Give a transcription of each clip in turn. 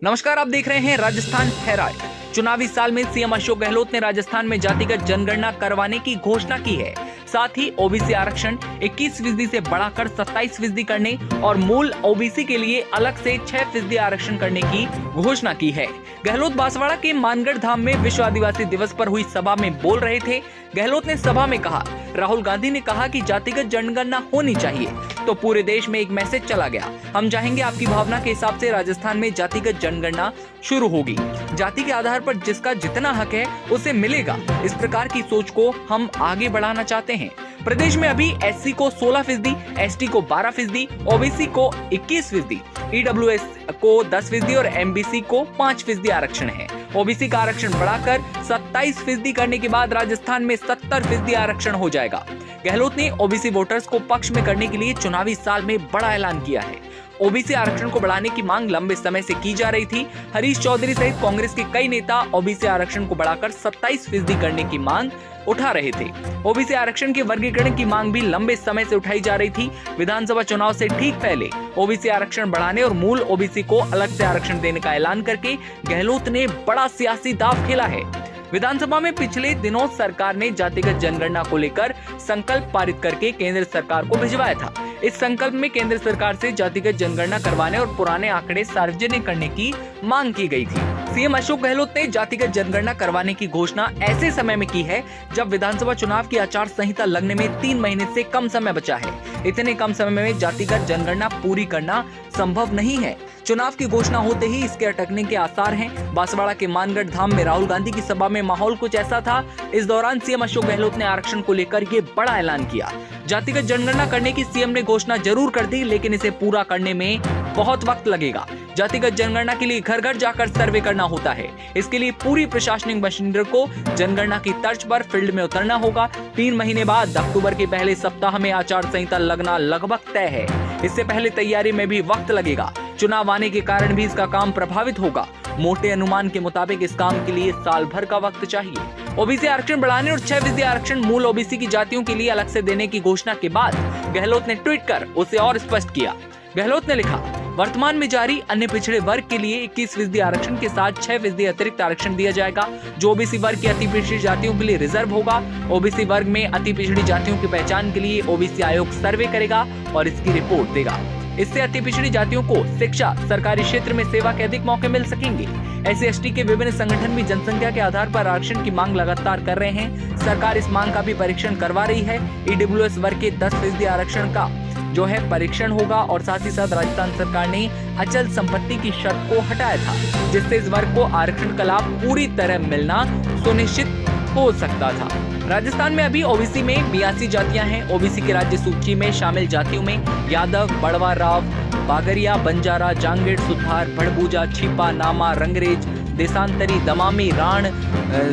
नमस्कार, आप देख रहे हैं राजस्थान हेराल्ड। चुनावी साल में सीएम अशोक गहलोत ने राजस्थान में जातिगत जनगणना करवाने की घोषणा की है। साथ ही ओबीसी आरक्षण 21% से बढ़ाकर 27% करने और मूल ओबीसी के लिए अलग से 6% आरक्षण करने की घोषणा की है। गहलोत बांसवाड़ा के मानगढ़ धाम में विश्व आदिवासी दिवस पर हुई सभा में बोल रहे थे। गहलोत ने सभा में कहा, राहुल गांधी ने कहा कि जातिगत जनगणना होनी चाहिए, तो पूरे देश में एक मैसेज चला गया। हम चाहेंगे आपकी भावना के हिसाब से राजस्थान में जातिगत जनगणना शुरू होगी। जाति के आधार पर जिसका जितना हक है उसे मिलेगा। इस प्रकार की सोच को हम आगे बढ़ाना चाहते हैं। प्रदेश में अभी एससी को 16%, एसटी को 12%, ओबीसी को 21%, ईडब्ल्यूएस को 10% और एमबीसी को 5% आरक्षण है। ओबीसी का आरक्षण बढ़ाकर 27% करने के बाद राजस्थान में 70% आरक्षण हो जाएगा। गहलोत ने ओबीसी वोटर्स को पक्ष में करने के लिए चुनावी साल में बड़ा ऐलान किया है। ओबीसी आरक्षण को बढ़ाने की मांग लंबे समय से की जा रही थी। हरीश चौधरी सहित कांग्रेस के कई नेता ओबीसी आरक्षण को बढ़ाकर 27% करने की मांग उठा रहे थे। ओबीसी आरक्षण के वर्गीकरण की मांग भी लंबे समय से उठाई जा रही थी। विधानसभा चुनाव से ठीक पहले ओबीसी आरक्षण बढ़ाने और मूल ओबीसी को अलग से आरक्षण देने का ऐलान करके गहलोत ने बड़ा सियासी दांव खेला है। विधानसभा में पिछले दिनों सरकार ने जातिगत जनगणना को लेकर संकल्प पारित करके केंद्र सरकार को भिजवाया था। इस संकल्प में केंद्र सरकार से जातिगत जनगणना करवाने और पुराने आंकड़े सार्वजनिक करने की मांग की गई थी। सीएम अशोक गहलोत ने जातिगत जनगणना करवाने की घोषणा ऐसे समय में की है जब विधानसभा चुनाव की आचार संहिता लगने में 3 महीने से कम समय बचा है। इतने कम समय में जातिगत जनगणना पूरी करना संभव नहीं है। चुनाव की घोषणा होते ही इसके अटकने के आसार हैं। बांसवाड़ा के मानगढ़ धाम में राहुल गांधी की सभा में माहौल कुछ ऐसा था। इस दौरान सीएम अशोक गहलोत ने आरक्षण को लेकर ये बड़ा ऐलान किया। जातिगत जनगणना करने की सीएम ने घोषणा जरूर कर दी, लेकिन इसे पूरा करने में बहुत वक्त लगेगा। जातिगत जनगणना के लिए घर घर जाकर सर्वे करना होता है। इसके लिए पूरी प्रशासनिक मशीनरी को जनगणना की तर्ज पर फील्ड में उतरना होगा। 3 महीने बाद अक्टूबर के पहले सप्ताह में आचार संहिता लगना लगभग तय है। इससे पहले तैयारी में भी वक्त लगेगा। चुनाव आने के कारण भी इसका काम प्रभावित होगा। मोटे अनुमान के मुताबिक इस काम के लिए साल भर का वक्त चाहिए। ओबीसी आरक्षण बढ़ाने और 6% आरक्षण मूल ओबीसी की जातियों के लिए अलग से देने की घोषणा के बाद गहलोत ने ट्वीट कर उसे और स्पष्ट किया। गहलोत ने लिखा, वर्तमान में जारी अन्य पिछड़े वर्ग के लिए 21% आरक्षण के साथ 6% अतिरिक्त आरक्षण दिया जाएगा, जो ओबीसी वर्ग की अति पिछड़ी जातियों के लिए रिजर्व होगा। ओबीसी वर्ग में अति पिछड़ी जातियों की पहचान के लिए ओबीसी आयोग सर्वे करेगा और इसकी रिपोर्ट देगा। इससे अति पिछड़ी जातियों को शिक्षा, सरकारी क्षेत्र में सेवा के अधिक मौके मिल सकेंगे। SC/ST के विभिन्न संगठन भी जनसंख्या के आधार पर आरक्षण की मांग लगातार कर रहे हैं। सरकार इस मांग का भी परीक्षण करवा रही है। ईडब्ल्यूएस वर्ग के 10% आरक्षण का जो है परीक्षण होगा और साथ ही साथ राजस्थान सरकार ने अचल संपत्ति की शर्त को हटाया था, जिससे इस वर्ग को आरक्षण का लाभ पूरी तरह मिलना सुनिश्चित हो सकता था। राजस्थान में अभी ओबीसी में 82 जातियां हैं। ओबीसी की राज्य सूची में शामिल जातियों में यादव, बड़वा, राव, बागरिया, बंजारा, जांगेड़, सुथार, भड़बूजा, छिपा, नामा, रंगरेज, देशांतरी, दमामी, राण,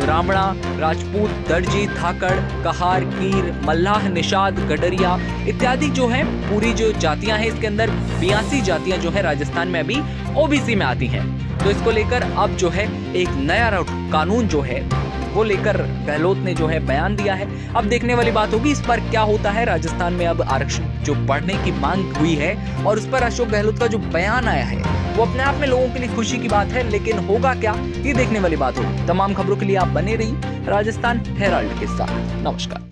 रामड़ा, राजपूत, दर्जी, थाकड़, कहार, कीर, मल्लाह, निषाद, गडरिया इत्यादि जो है पूरी जो जातियां हैं, इसके अंदर 82 जातियां जो है राजस्थान में अभी ओबीसी में आती हैं। तो इसको लेकर अब जो है एक नया कानून जो है वो लेकर गहलोत ने जो है बयान दिया है। अब देखने वाली बात होगी इस पर क्या होता है। राजस्थान में अब आरक्षण जो बढ़ने की मांग हुई है और उस पर अशोक गहलोत का जो बयान आया है वो अपने आप में लोगों के लिए खुशी की बात है, लेकिन होगा क्या ये देखने वाली बात होगी। तमाम खबरों के लिए आप बने रहिए राजस्थान हेराल्ड के साथ। नमस्कार।